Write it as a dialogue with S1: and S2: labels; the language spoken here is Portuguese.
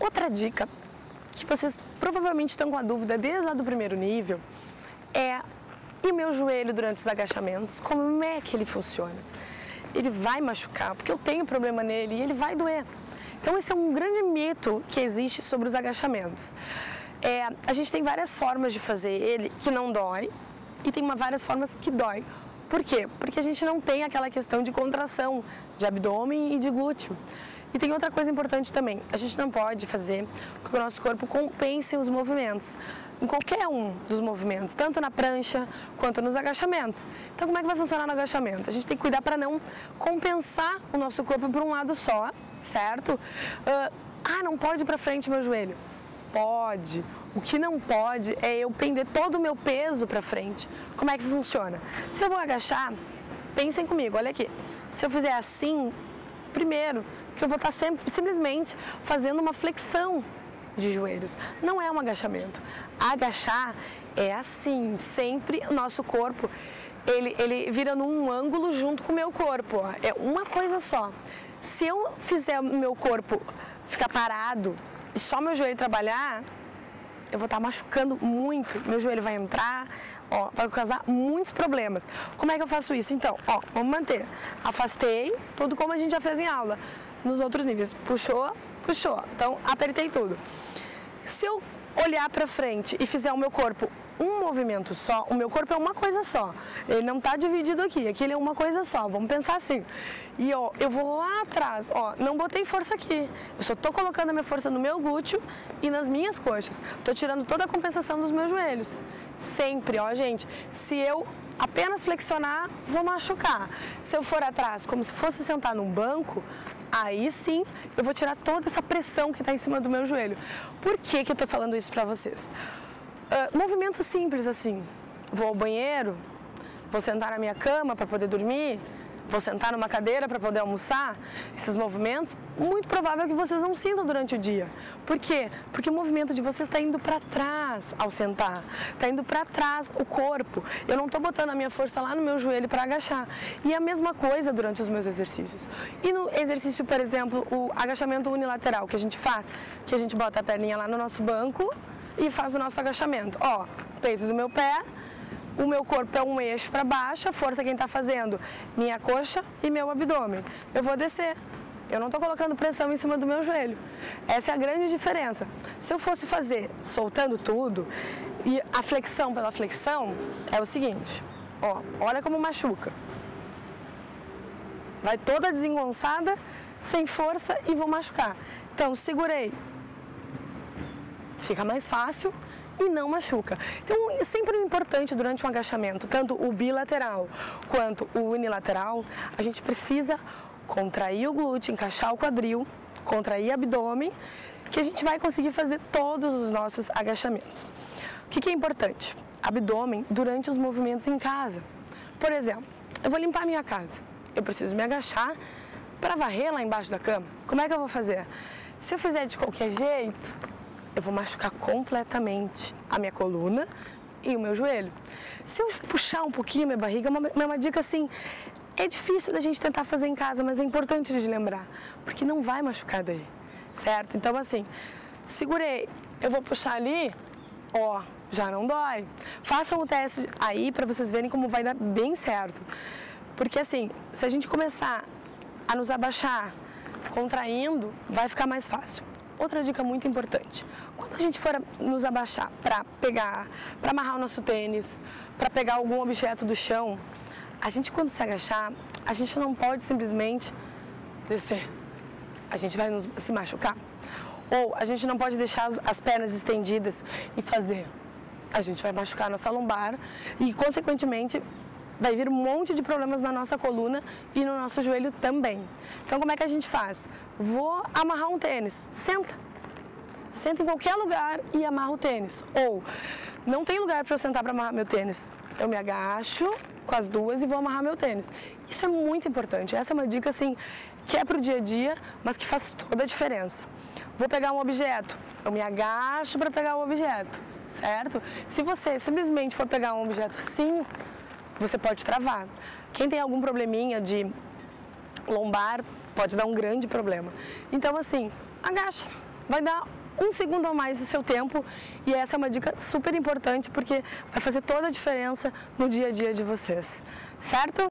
S1: Outra dica que vocês provavelmente estão com a dúvida desde lá do primeiro nível é: e meu joelho durante os agachamentos, como é que ele funciona? Ele vai machucar, porque eu tenho problema nele e ele vai doer. Então esse é um grande mito que existe sobre os agachamentos. A gente tem várias formas de fazer ele que não dói e tem várias formas que dói. Por quê? Porque a gente não tem aquela questão de contração de abdômen e de glúteo. E tem outra coisa importante também, a gente não pode fazer com que o nosso corpo compense os movimentos, em qualquer um dos movimentos, tanto na prancha quanto nos agachamentos. Então como é que vai funcionar no agachamento? A gente tem que cuidar para não compensar o nosso corpo por um lado só, certo? Não pode ir para frente meu joelho. Pode. O que não pode é eu pender todo o meu peso para frente. Como é que funciona? Se eu vou agachar, pensem comigo, olha aqui. Se eu fizer assim, primeiro, que eu vou estar simplesmente fazendo uma flexão de joelhos. Não é um agachamento. Agachar é assim, sempre o nosso corpo, ele vira num ângulo junto com o meu corpo. Ó. É uma coisa só. Se eu fizer o meu corpo ficar parado e só meu joelho trabalhar, eu vou estar machucando muito, meu joelho vai entrar, vai causar muitos problemas. Como é que eu faço isso? Então, vamos manter. Afastei, tudo como a gente já fez em aula. Nos outros níveis, puxou, puxou. Então, apertei tudo. Se eu olhar para frente e fizer o meu corpo um movimento só, o meu corpo é uma coisa só. Ele não está dividido aqui, aqui ele é uma coisa só. Vamos pensar assim. E eu vou lá atrás, não botei força aqui. Eu só estou colocando a minha força no meu glúteo e nas minhas coxas. Estou tirando toda a compensação dos meus joelhos. Sempre, gente. Se eu apenas flexionar, vou machucar. Se eu for atrás, como se fosse sentar num banco, aí sim eu vou tirar toda essa pressão que está em cima do meu joelho. Por que eu estou falando isso para vocês? Movimento simples assim, vou ao banheiro, vou sentar na minha cama para poder dormir, vou sentar numa cadeira para poder almoçar, esses movimentos, muito provável que vocês não sintam durante o dia. Por quê? Porque o movimento de vocês está indo para trás ao sentar, está indo para trás o corpo. Eu não estou botando a minha força lá no meu joelho para agachar. E a mesma coisa durante os meus exercícios. E no exercício, por exemplo, o agachamento unilateral que a gente faz, que a gente bota a perninha lá no nosso banco e faz o nosso agachamento. Peito do meu pé, o meu corpo é um eixo para baixo, a força quem está fazendo, minha coxa e meu abdômen. Eu vou descer. Eu não estou colocando pressão em cima do meu joelho. Essa é a grande diferença. Se eu fosse fazer soltando tudo, e a flexão pela flexão, é o seguinte, olha como machuca. Vai toda desengonçada, sem força e vou machucar. Então, segurei. Fica mais fácil e não machuca. Então, é sempre importante durante um agachamento, tanto o bilateral quanto o unilateral, a gente precisa contrair o glúteo, encaixar o quadril, contrair o abdômen, que a gente vai conseguir fazer todos os nossos agachamentos. O que é importante? Abdômen durante os movimentos em casa. Por exemplo, eu vou limpar a minha casa. Eu preciso me agachar para varrer lá embaixo da cama. Como é que eu vou fazer? Se eu fizer de qualquer jeito, eu vou machucar completamente a minha coluna e o meu joelho. Se eu puxar um pouquinho a minha barriga, é uma dica assim, é difícil da gente tentar fazer em casa, mas é importante de lembrar, porque não vai machucar daí, certo? Então assim, segurei, eu vou puxar ali, já não dói. Façam o teste aí para vocês verem como vai dar bem certo. Porque assim, se a gente começar a nos abaixar contraindo, vai ficar mais fácil. Outra dica muito importante, quando a gente for nos abaixar para amarrar o nosso tênis, para pegar algum objeto do chão, a gente quando se agachar, a gente não pode simplesmente descer, a gente vai se machucar. Ou a gente não pode deixar as pernas estendidas e fazer, a gente vai machucar a nossa lombar e consequentemente vai vir um monte de problemas na nossa coluna e no nosso joelho também. Então, como é que a gente faz? Vou amarrar um tênis. Senta. Senta em qualquer lugar e amarra o tênis. Ou, não tem lugar para eu sentar para amarrar meu tênis. Eu me agacho com as duas e vou amarrar meu tênis. Isso é muito importante. Essa é uma dica, assim, que é para o dia a dia, mas que faz toda a diferença. Vou pegar um objeto. Eu me agacho para pegar o objeto, certo? Se você simplesmente for pegar um objeto assim, você pode travar. Quem tem algum probleminha de lombar, pode dar um grande problema. Então, assim, agacha, vai dar um segundo a mais do seu tempo, e essa é uma dica super importante porque vai fazer toda a diferença no dia a dia de vocês, certo?